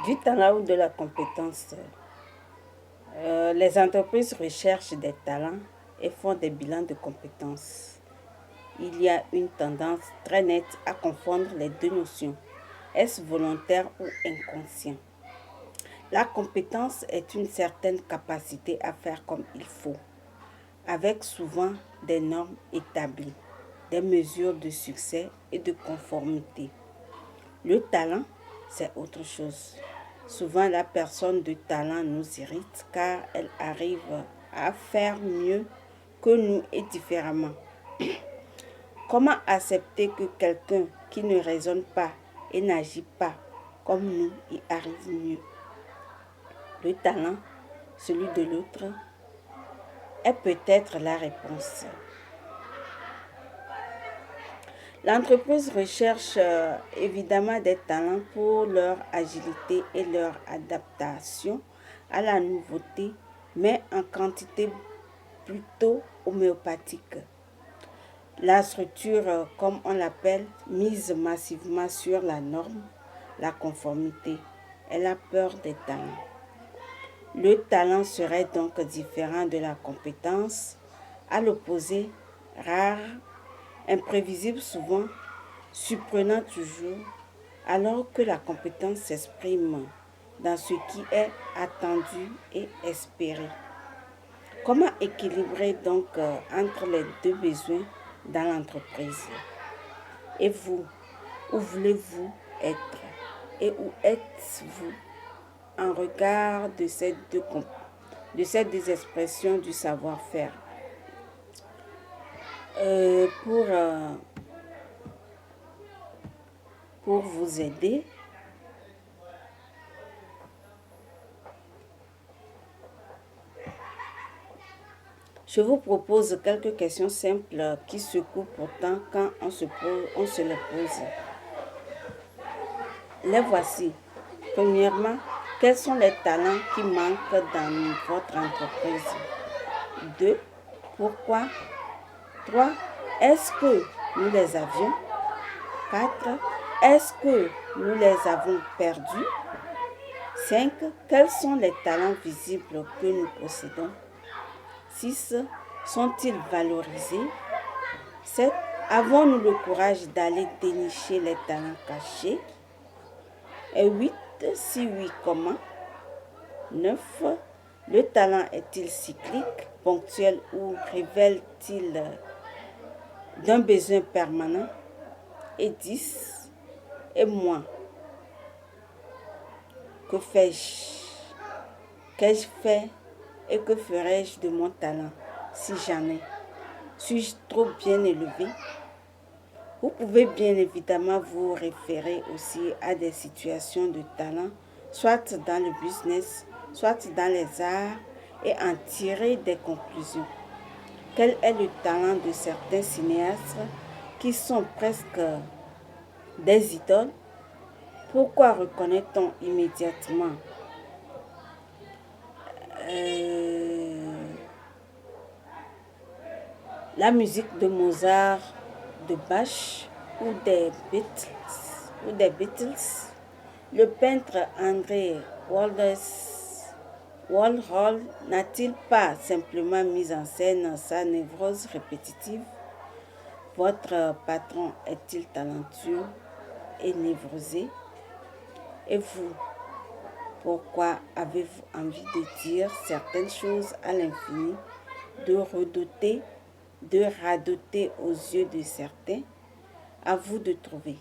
Du talent ou de la compétence. Les entreprises recherchent des talents et font des bilans de compétences. Il y a une tendance très nette à confondre les deux notions. Est-ce volontaire ou inconscient? La compétence est une certaine capacité à faire comme il faut, avec souvent des normes établies, des mesures de succès et de conformité. Le talent, c'est autre chose. Souvent, la personne de talent nous irrite car elle arrive à faire mieux que nous et différemment. Comment accepter que quelqu'un qui ne raisonne pas et n'agit pas comme nous y arrive mieux? Le talent, celui de l'autre, est peut-être la réponse. L'entreprise recherche évidemment des talents pour leur agilité et leur adaptation à la nouveauté, mais en quantité plutôt homéopathique. La structure, comme on l'appelle, mise massivement sur la norme, la conformité. Elle a peur des talents. Le talent serait donc différent de la compétence, à l'opposé, rare, imprévisible souvent, surprenant toujours, alors que la compétence s'exprime dans ce qui est attendu et espéré. Comment équilibrer donc entre les deux besoins dans l'entreprise? Et vous, où voulez-vous être? Et où êtes-vous en regard de ces deux expressions du savoir-faire? Pour vous aider, je vous propose quelques questions simples qui secouent pourtant quand on se les pose. Les voici. Premièrement, quels sont les talents qui manquent dans votre entreprise? 2. Pourquoi? 3. Est-ce que nous les avions? 4. Est-ce que nous les avons perdus? 5. Quels sont les talents visibles que nous possédons? 6. Sont-ils valorisés? 7. Avons-nous le courage d'aller dénicher les talents cachés? Et 8. Si oui, comment? 9. Le talent est-il cyclique, ponctuel ou révèle-t-il d'un besoin permanent? Et 10. Et moi, que fais-je? Qu'ai-je fait et que ferais-je de mon talent si jamais? Suis-je trop bien élevé? Vous pouvez bien évidemment vous référer aussi à des situations de talent, soit dans le business, soit dans les arts, et en tirer des conclusions. Quel est le talent de certains cinéastes qui sont presque des idoles? Pourquoi reconnaît-on immédiatement la musique de Mozart, de Bach ou des Beatles? Le peintre André Warhol n'a-t-il pas simplement mis en scène sa névrose répétitive? Votre patron est-il talentueux et névrosé? Et vous, pourquoi avez-vous envie de dire certaines choses à l'infini, de radoter aux yeux de certains? À vous de trouver.